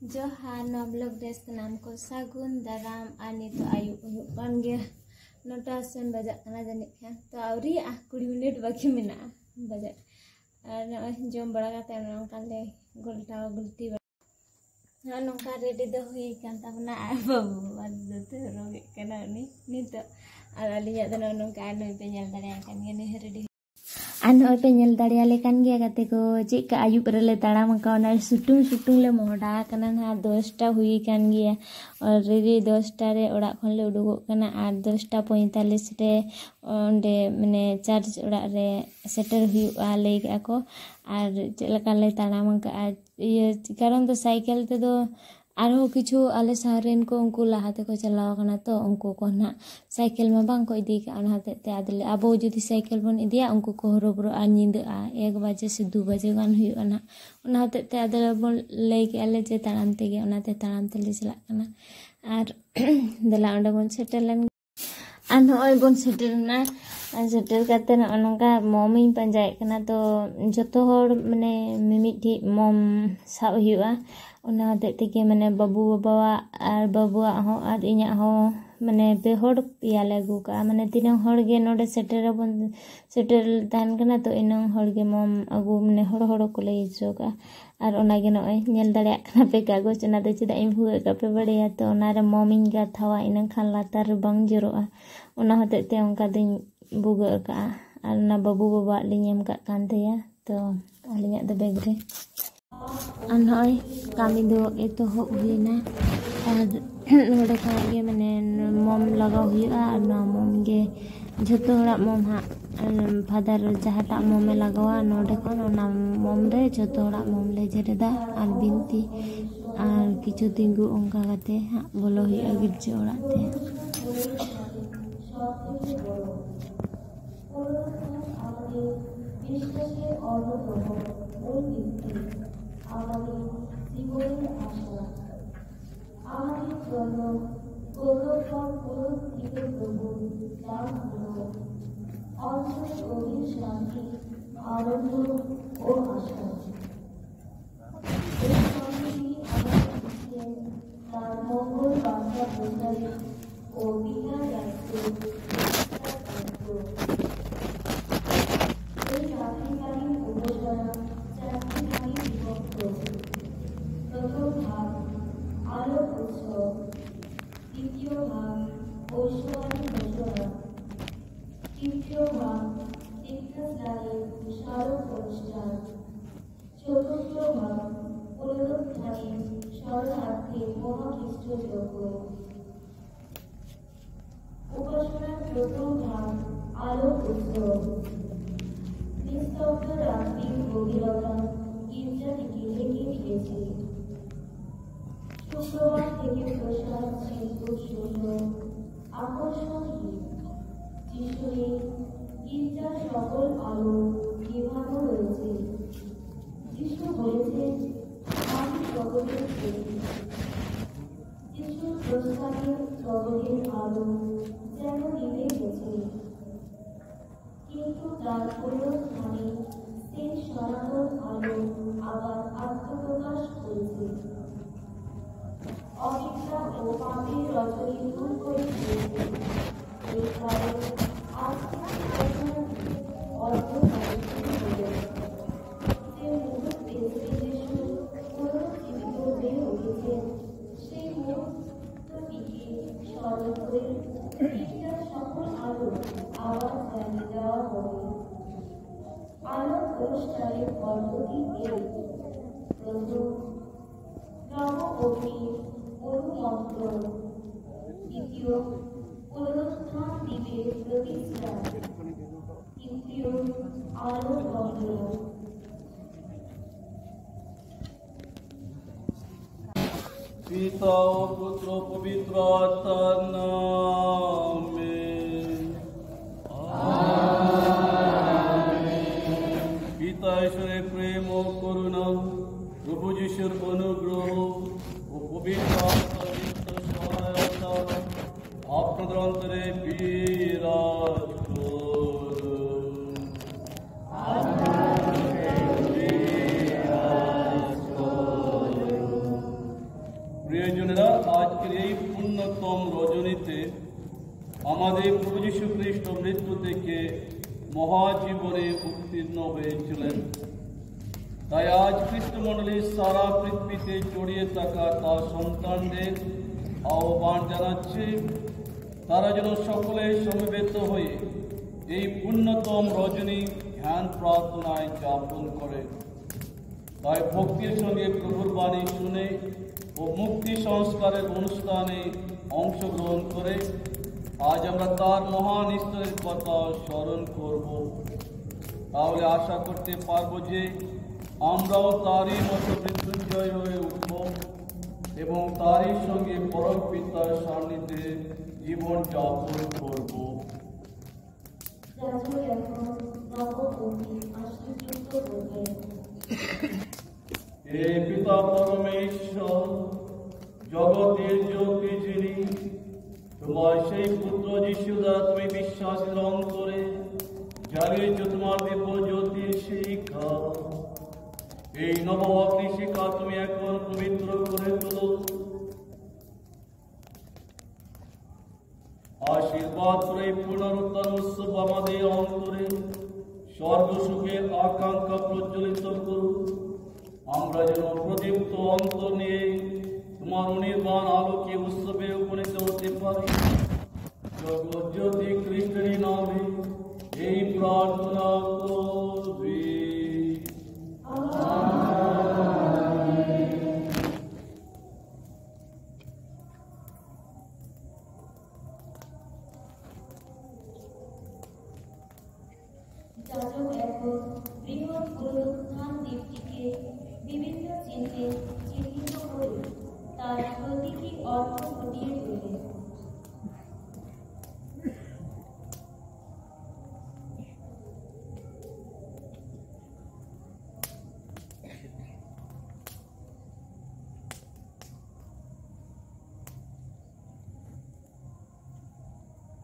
जोहार नवलग देश नाम को सागुन दाराम आनी तो आयु हुकान गया नोटा सेन बजा कना जानिक खान तो आवरी 20 मिनट बाकी मेना बजा और जम बड़ा काते नोंका ले गोलटा गुलती नोंका रेडी दो हुई कान ताबना बाबू बाद दते रोगे कना नी नित और अलिया दो नोंका नो पे ñel दाड़िया कान गे ने रेडी आनो पे ñel दाड़िया ले कान गया काते को चिका आयु पर ले ताड़ाम का ना सुटुंग सुटुंग ले मोहडा कना ना 10टा हुई कान गया और रेडी 10टा रे ओड़ा खन ले उडुगो कना और 10:45 रे ओंडे माने चार्ज ओड़ा रे सेटर हुआ ले को और चलका ले ताड़ाम का ये कारण तो साइकिल ते दो आरो किछु आले सारेन को उनको लाहाते को चलाव कना तो उनको को ना साइकिल में बांग को इदी का अनहाते ते आदले आबो जदी साइकिल बन इदिया उनको को हरोबरो आ निंदा 1 बजे से 2 बजे गान हुआ ना उनाते ते आदले बन ले के आले जे ताराम ते गे उनाते ताराम ते ले चला कना और दला अंडा बन सेटलन आन होय बन सेटलना सेटल काते न नंगा ममी पंजाय कना तो जतो होर माने मिमिठी मम साब हुआ उना हते के माने बाबू बाबा और बाबुआ हो और इኛ हो माने पे होड़ पियाले गुका माने तीन होड़ गे नोडे सेटर बन सेटर तान कना तो इन होड़ गे मम अगु माने होड़ होड़ को ले जोगा और ओना गे नय ñel दाड़िया कना पे कागज ना दे चदा इन हुए का पे बड़िया तो ओना रे ममिन गा थावा इन खान लातार बंग जरोआ ओना हते ते उनका दिन बुगा का और ना बाबू बाबा लिᱧ एम का कान तेया तो अलिया द बैग रे अन होय कामी दो एतो हो हुईना और नोडे खागे माने मम लगाव हुआ और ना मम गे जतो हड़ा मम हा फादर जहाटा मम लगावा नोडे कोन ना मम रे जतो हड़ा मम ले जेरेदा और बिनती और किछु तिंगु ओंका गाते हा बोलो हुआ गिरजे ओड़ाते আমাদের জীবনের আশা আমাদের জন্য গৌরবপর পুরস্কৃত প্রভুর নাম হল অন্তরে গভীর শান্তি আনন্দ ও আশা এই শান্তি আমাদের দিচ্ছেন তার মঙ্গল বার্তা প্রচারে ও বিধার দায়িত্ব এই রাত্রিকালীন উপসনা প্রথম ভাগ আলোক উৎসব দ্বিতীয় ভাগ ঐশ্বরিক ঘোষণা তৃতীয় ভাগ তীর্থস্নানের স্মারক অনুষ্ঠান চতুর্থ ভাগ পুনরুত্থানের শরণার্থীর মহাখ্রিষ্ট যজ্ঞ উপাসনার প্রথম ভাগ আলোক উৎসব নিস্তব্ধ রাত্রির গভীরতা গির্জা থেকে ঢেকে গিয়েছে শুক্রবার থেকে প্রসাদ শিল্প শূন্য আকর্ষণহীন যিশুরে গির্জার সকল আলো বিভাগ রয়েছে যিশু বলেছেন আমি জগতের জ্যোতি যিশুর প্রস্তাবে জগতের আলো যেন নিভে গেছে কিন্তু তার পুনরুত্থানে সেই সনাতন আলো আবার আত্মপ্রকাশ করেছে অবিদ্যা ও পাপের রজনী দূর করে দিয়েছে এই কারণে যে মুহূর্তে শ্রীযশু পুনরুজ্জীবিত হয়ে উঠেছেন সেই মুহূর্তটিকে স্মরণ করে গির্জার সকল আলো আবার জ্বালিয়ে দেওয়া হবে আলোক অনুষ্ঠানের পদ্ধতি এই প্রথম নব অগ্নির অনুমন্ত্র দ্বিতীয় পুনরুত্থান দ্বীপের প্রতিষ্ঠা তৃতীয় আলোক বন্ধন পিতা ও পুত্র পবিত্র আত্মার নামে পিতা ঈশ্বরের প্রেম ও করুণা প্রভু যিশুর অনুগ্রহ ও পবিত্র আত্মার নিত্য সহায়তা আপনাদের অন্তরে বিরাজ করুন। প্রিয়জনেরা, আজকের এই পুণ্যতম রজনীতে আমাদের প্রভু যীশু খ্রিস্ট মৃত্যু থেকে মহাজীবনে উত্তীর্ণ হয়েছিলেন। তাই আজ খ্রিস্টমণ্ডলীর সারা পৃথিবীতে জড়িয়ে থাকা তার সন্তানদের আহ্বান জানাচ্ছে তারা যেন সকলে সমবেত হয়ে এই পুণ্যতম রজনী ধ্যান প্রার্থনায় যাপন করে। তাই ভক্তির সঙ্গে প্রভুর বাণী শুনে ও মুক্তি সংস্কারের অনুষ্ঠানে অংশগ্রহণ করে আজ আমরা তার মহান ঈশ্বরের কথা স্মরণ করব। তাহলে আশা করতে পারবো যে আমরাও তারই মতো মৃত্যুঞ্জয় হয়ে উঠব এবং তারই সঙ্গে পরম পিতার সান্নিধ্যে জীবন যাপন করব। হে পিতা পরমেশ্বর, জগতের জ্যোতি যিনি, তোমার সেই পুত্র যিশু দ্বারা তুমি বিশ্বাসের অন্তরে জ্বালিয়েছ তোমার দিব্য জ্যোতির শিখা। এই নব অগ্নি শিখা তুমি এখন পবিত্র করে তোলো। আশীর্বাদ করে পুনরুত্থান উৎসব আমাদের অন্তরে স্বর্গসুখের আকাঙ্ক্ষা প্রজ্বলিত করুন। আমরা যেন প্রদীপ্ত অন্তর নিয়ে তোমার অনির্বাণ আলোকে উৎসবে উপনীত হতে পারি। জগৎ জ্যোতি খ্রিস্টের নামে এই প্রার্থনা করবি। যাজক এখন বৃহৎ পুনরুত্থান দ্বীপটিকে বিভিন্ন চিহ্নে চিহ্নিত করে তার প্রতীকী অর্থ ফুটিয়ে তোলে।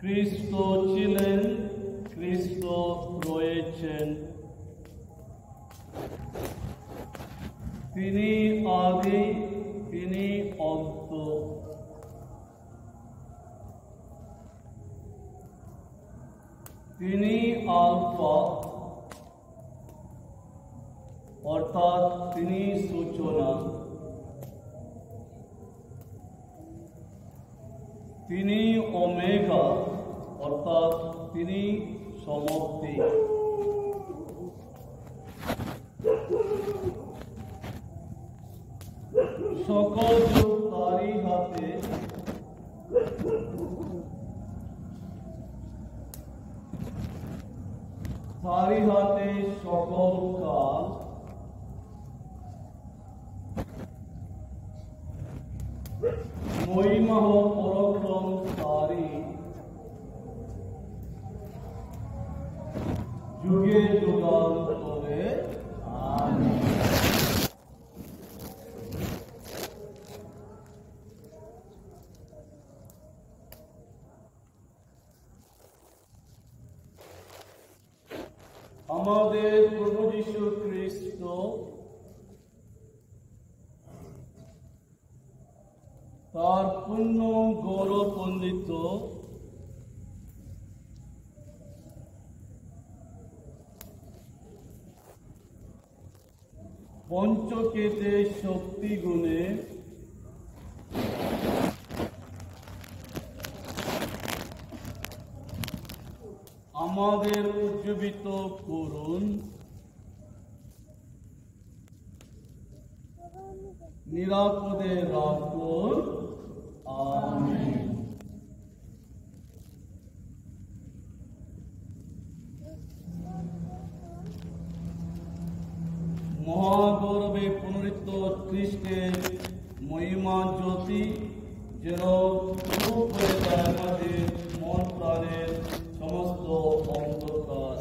খ্রিস্ট ছিলেন, খ্রিস্ট রয়েছেন। তিনি আদি, তিনি অন্ত। তিনি আলফা অর্থাৎ তিনি সূচনা। তিনি ওমেগা অর্থাৎ তিনি সমাপ্তি। সকল যুগ তারই হাতে, তারই হাতে সকল কাল। মহিমা ও পরাক্রম তারই, যুগে যুগান্তরে আমিন। আমাদের প্রভু যীশু খ্রিস্ট তার পূর্ণ গৌরবমণ্ডিত পঞ্চকেতে শক্তি গুণে আমাদের উজ্জীবিত করুন। নিরাপদে রাখুন। আমিন। মহাগৌরবে পুনরুত্থিত খ্রিস্টের মহিমা জ্যোতি যেন রূপ হয়ে যায় আমাদের মন প্রাণের সমস্ত অন্ধকার।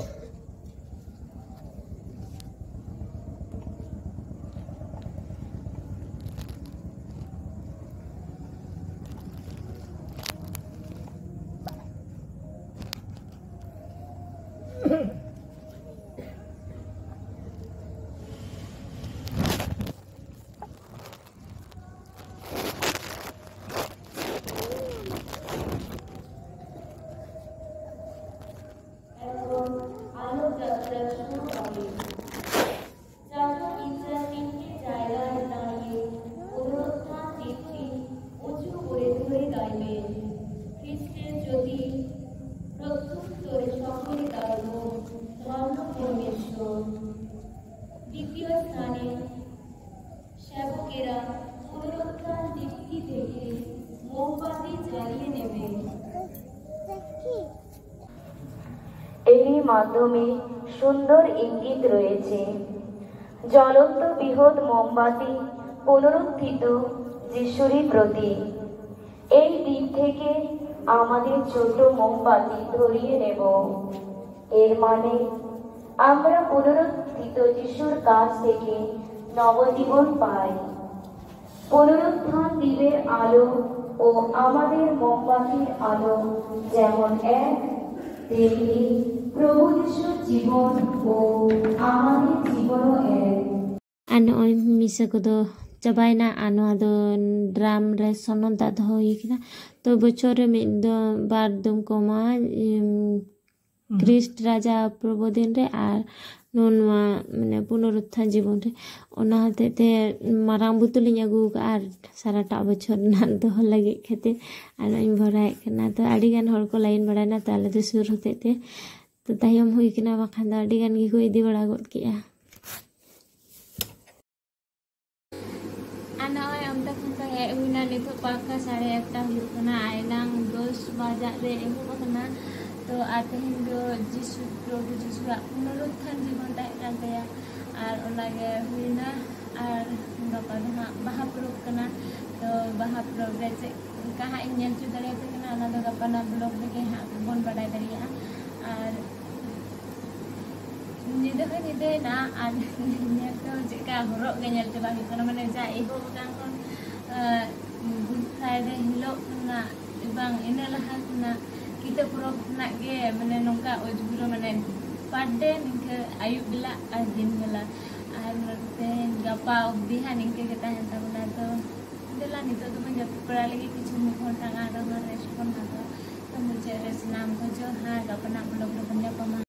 মাধ্যমে সুন্দর ইঙ্গিত রয়েছে। জ্বলন্ত বৃহৎ মোমবাতি পুনরুত্থিত যিশুরই প্রতীক। এই দিক থেকে আমাদের ছোট মোমবাতি ধরিয়ে নেব। এর মানে আমরা পুনরুত্থিত যিশুর কাছ থেকে নবজীবন পাই। পুনরুত্থান দ্বীপের আলো ও আমাদের মোমবাতির আলো যেমন এক, তেমনি প্রভু যিশুর জীবন ও আমাদের জীবনও এক। আর নয় মিশা কদো চাবাইনা আনোয়াদো ড্রাম রে সনন दा दो हिकना तो बछर रे मिद दो बार दम कोमा ख्रिस्ट राजा प्रबोधन रे और नोनवा माने पुनरुत्थान जीवन रे ओना हते ते मारांग बुतुलिन अगु और साराटा बछर ना दो लगे खेते और इन भराय कना तो आडी गान हर को लाइन बडाना ताले तो सुर होते ते तो तायम हुई कना बखान दा आडी गान की को इदी बड़ा गद किया पाका 1:30 हुना आइलांग 10 बजा रे एहुबकना तो आतेहिन दो जिसु प्रभु जिसु पुनरुत्थान जीवन ताहें तया और ओलागे हुइना और गपा दहा बाहा प्रोब कना तो बाहा प्रोब रे से कहा इन्यन चु दरे पे कना ना दो गपना ब्लॉग रे हा बन बडाय दरिया और निदे ना और ने तो जेका हरो गे नेल चबा कना माने जा एहो गान कोन गुड फ्राइडे हिलोग ना बang ina lahan na kita purok na ge mane nongka ojburo mane pade ningke ayub bela ajin bela ar te gapa obdihan ningke kita henta na to dela nito to men jap pra lagi kichu mukhon tanga do respon na to mujhe res naam ko jo ha gapa na blog lo banya pama